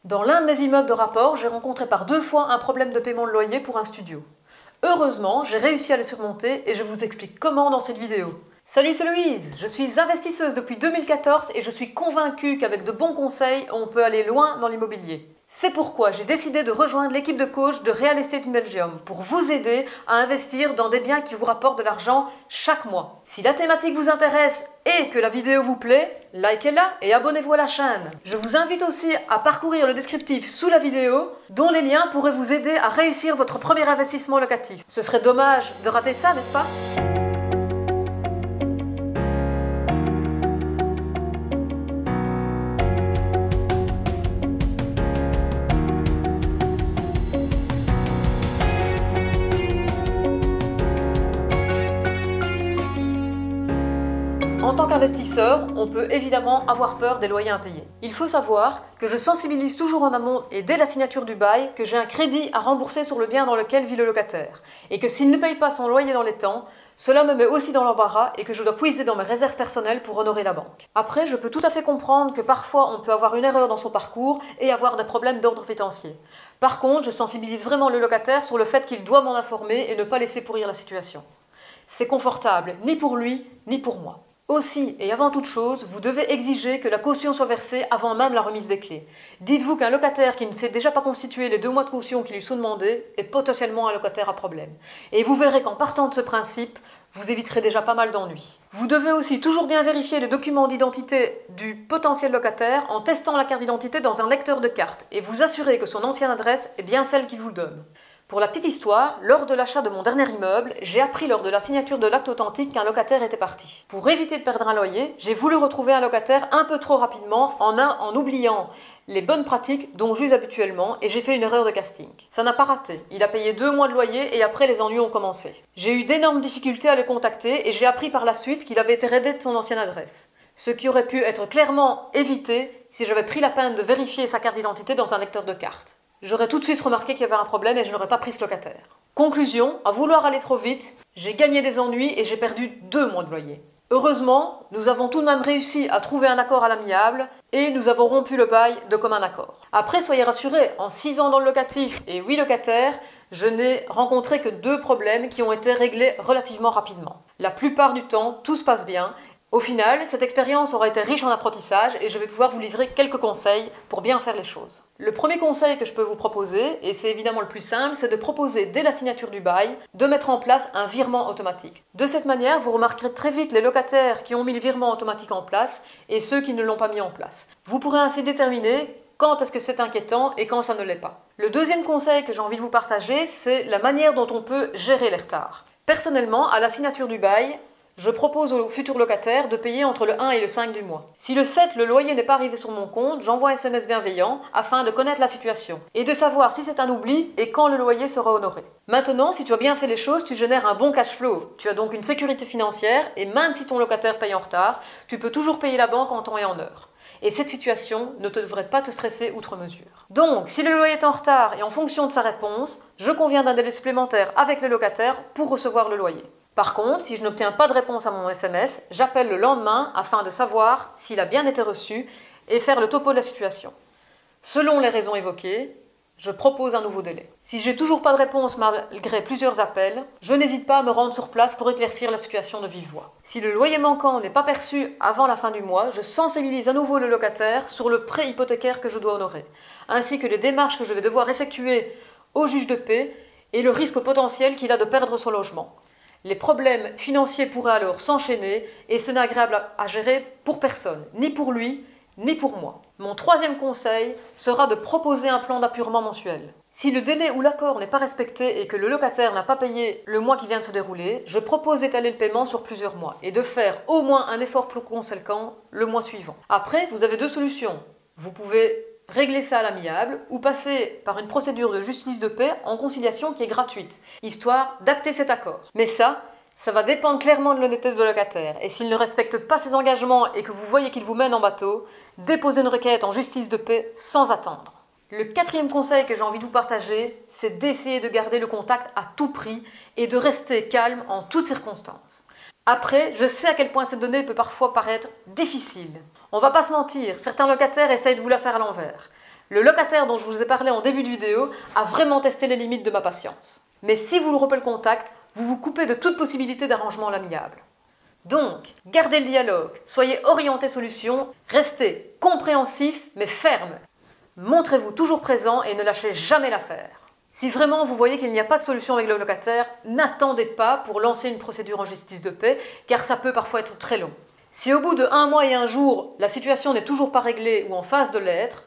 Dans l'un de mes immeubles de rapport, j'ai rencontré par 2 fois un problème de paiement de loyer pour un studio. Heureusement, j'ai réussi à le surmonter et je vous explique comment dans cette vidéo. Salut, c'est Louise, je suis investisseuse depuis 2014 et je suis convaincue qu'avec de bons conseils, on peut aller loin dans l'immobilier. C'est pourquoi j'ai décidé de rejoindre l'équipe de coach de Real Estate in Belgium pour vous aider à investir dans des biens qui vous rapportent de l'argent chaque mois. Si la thématique vous intéresse et que la vidéo vous plaît, likez-la et abonnez-vous à la chaîne. Je vous invite aussi à parcourir le descriptif sous la vidéo, dont les liens pourraient vous aider à réussir votre premier investissement locatif. Ce serait dommage de rater ça, n'est-ce pas ? En tant qu'investisseur, on peut évidemment avoir peur des loyers impayés. Il faut savoir que je sensibilise toujours en amont et dès la signature du bail que j'ai un crédit à rembourser sur le bien dans lequel vit le locataire et que s'il ne paye pas son loyer dans les temps, cela me met aussi dans l'embarras et que je dois puiser dans mes réserves personnelles pour honorer la banque. Après, je peux tout à fait comprendre que parfois on peut avoir une erreur dans son parcours et avoir des problèmes d'ordre financier. Par contre, je sensibilise vraiment le locataire sur le fait qu'il doit m'en informer et ne pas laisser pourrir la situation. C'est confortable, ni pour lui, ni pour moi. Aussi, et avant toute chose, vous devez exiger que la caution soit versée avant même la remise des clés. Dites-vous qu'un locataire qui ne s'est déjà pas constitué les 2 mois de caution qui lui sont demandés est potentiellement un locataire à problème. Et vous verrez qu'en partant de ce principe, vous éviterez déjà pas mal d'ennuis. Vous devez aussi toujours bien vérifier les documents d'identité du potentiel locataire en testant la carte d'identité dans un lecteur de carte et vous assurer que son ancienne adresse est bien celle qu'il vous donne. Pour la petite histoire, lors de l'achat de mon dernier immeuble, j'ai appris lors de la signature de l'acte authentique qu'un locataire était parti. Pour éviter de perdre un loyer, j'ai voulu retrouver un locataire un peu trop rapidement en oubliant les bonnes pratiques dont j'use habituellement et j'ai fait une erreur de casting. Ça n'a pas raté, il a payé 2 mois de loyer et après les ennuis ont commencé. J'ai eu d'énormes difficultés à le contacter et j'ai appris par la suite qu'il avait été raidé de son ancienne adresse. Ce qui aurait pu être clairement évité si j'avais pris la peine de vérifier sa carte d'identité dans un lecteur de cartes. J'aurais tout de suite remarqué qu'il y avait un problème et je n'aurais pas pris ce locataire. Conclusion, à vouloir aller trop vite, j'ai gagné des ennuis et j'ai perdu 2 mois de loyer. Heureusement, nous avons tout de même réussi à trouver un accord à l'amiable et nous avons rompu le bail de commun accord. Après, soyez rassurés, en 6 ans dans le locatif et 8 locataires, je n'ai rencontré que 2 problèmes qui ont été réglés relativement rapidement. La plupart du temps, tout se passe bien. Au final, cette expérience aura été riche en apprentissage et je vais pouvoir vous livrer quelques conseils pour bien faire les choses. Le premier conseil que je peux vous proposer, et c'est évidemment le plus simple, c'est de proposer dès la signature du bail de mettre en place un virement automatique. De cette manière, vous remarquerez très vite les locataires qui ont mis le virement automatique en place et ceux qui ne l'ont pas mis en place. Vous pourrez ainsi déterminer quand est-ce que c'est inquiétant et quand ça ne l'est pas. Le deuxième conseil que j'ai envie de vous partager, c'est la manière dont on peut gérer les retards. Personnellement, à la signature du bail, je propose aux futurs locataires de payer entre le 1 et le 5 du mois. Si le 7, le loyer n'est pas arrivé sur mon compte, j'envoie un SMS bienveillant afin de connaître la situation et de savoir si c'est un oubli et quand le loyer sera honoré. Maintenant, si tu as bien fait les choses, tu génères un bon cash flow. Tu as donc une sécurité financière et même si ton locataire paye en retard, tu peux toujours payer la banque en temps et en heure. Et cette situation ne devrait pas te stresser outre mesure. Donc, si le loyer est en retard et en fonction de sa réponse, je conviens d'un délai supplémentaire avec le locataire pour recevoir le loyer. Par contre, si je n'obtiens pas de réponse à mon SMS, j'appelle le lendemain afin de savoir s'il a bien été reçu et faire le topo de la situation. Selon les raisons évoquées, je propose un nouveau délai. Si j'ai toujours pas de réponse malgré plusieurs appels, je n'hésite pas à me rendre sur place pour éclaircir la situation de vive voix. Si le loyer manquant n'est pas perçu avant la fin du mois, je sensibilise à nouveau le locataire sur le prêt hypothécaire que je dois honorer, ainsi que les démarches que je vais devoir effectuer au juge de paix et le risque potentiel qu'il a de perdre son logement. Les problèmes financiers pourraient alors s'enchaîner et ce n'est agréable à gérer pour personne, ni pour lui, ni pour moi. Mon troisième conseil sera de proposer un plan d'appurement mensuel. Si le délai ou l'accord n'est pas respecté et que le locataire n'a pas payé le mois qui vient de se dérouler, je propose d'étaler le paiement sur plusieurs mois et de faire au moins un effort plus conséquent le mois suivant. Après, vous avez 2 solutions. Vous pouvez régler ça à l'amiable ou passer par une procédure de justice de paix en conciliation qui est gratuite, histoire d'acter cet accord. Mais ça va dépendre clairement de l'honnêteté de locataire. Et s'il ne respecte pas ses engagements et que vous voyez qu'il vous mène en bateau, déposez une requête en justice de paix sans attendre. Le 4e conseil que j'ai envie de vous partager, c'est d'essayer de garder le contact à tout prix et de rester calme en toutes circonstances. Après, je sais à quel point cette donnée peut parfois paraître difficile. On va pas se mentir, certains locataires essayent de vous la faire à l'envers. Le locataire dont je vous ai parlé en début de vidéo a vraiment testé les limites de ma patience. Mais si vous le rompez le contact, vous vous coupez de toute possibilité d'arrangement à l'amiable. Donc, gardez le dialogue, soyez orienté solution, restez compréhensif mais ferme. Montrez-vous toujours présent et ne lâchez jamais l'affaire. Si vraiment vous voyez qu'il n'y a pas de solution avec le locataire, n'attendez pas pour lancer une procédure en justice de paix, car ça peut parfois être très long. Si au bout de 1 mois et 1 jour, la situation n'est toujours pas réglée ou en phase de l'être,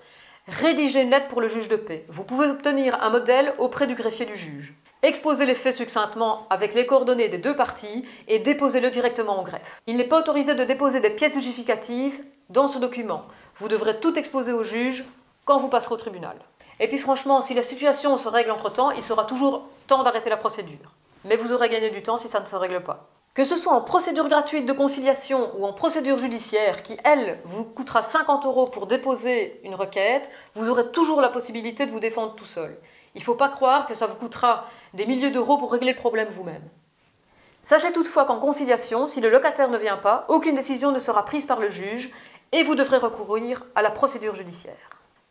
rédigez une lettre pour le juge de paix. Vous pouvez obtenir un modèle auprès du greffier du juge. Exposez les faits succinctement avec les coordonnées des 2 parties et déposez-le directement au greffe. Il n'est pas autorisé de déposer des pièces justificatives dans ce document. Vous devrez tout exposer au juge quand vous passerez au tribunal. Et puis franchement, si la situation se règle entre-temps, il sera toujours temps d'arrêter la procédure. Mais vous aurez gagné du temps si ça ne se règle pas. Que ce soit en procédure gratuite de conciliation ou en procédure judiciaire qui, elle, vous coûtera 50 € pour déposer une requête, vous aurez toujours la possibilité de vous défendre tout seul. Il ne faut pas croire que ça vous coûtera des milliers d'euros pour régler le problème vous-même. Sachez toutefois qu'en conciliation, si le locataire ne vient pas, aucune décision ne sera prise par le juge et vous devrez recourir à la procédure judiciaire.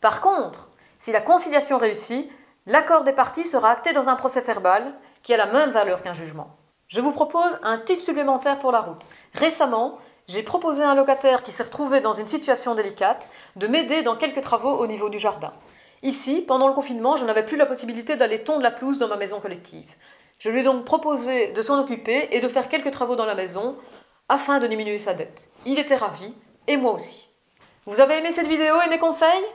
Par contre, si la conciliation réussit, l'accord des parties sera acté dans un procès verbal qui a la même valeur qu'un jugement. Je vous propose un tip supplémentaire pour la route. Récemment, j'ai proposé à un locataire qui s'est retrouvé dans une situation délicate de m'aider dans quelques travaux au niveau du jardin. Ici, pendant le confinement, je n'avais plus la possibilité d'aller tondre la pelouse dans ma maison collective. Je lui ai donc proposé de s'en occuper et de faire quelques travaux dans la maison afin de diminuer sa dette. Il était ravi, et moi aussi. Vous avez aimé cette vidéo et mes conseils ?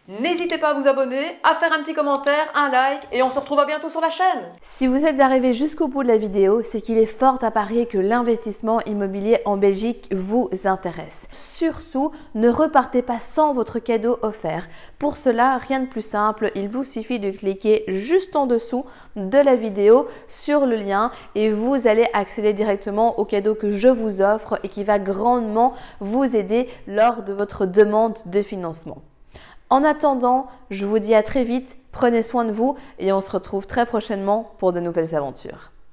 N'hésitez pas à vous abonner, à faire un petit commentaire, un like et on se retrouve à bientôt sur la chaîne. Si vous êtes arrivé jusqu'au bout de la vidéo, c'est qu'il est fort à parier que l'investissement immobilier en Belgique vous intéresse. Surtout, ne repartez pas sans votre cadeau offert. Pour cela, rien de plus simple, il vous suffit de cliquer juste en dessous de la vidéo sur le lien et vous allez accéder directement au cadeau que je vous offre et qui va grandement vous aider lors de votre demande de financement. En attendant, je vous dis à très vite, prenez soin de vous et on se retrouve très prochainement pour de nouvelles aventures.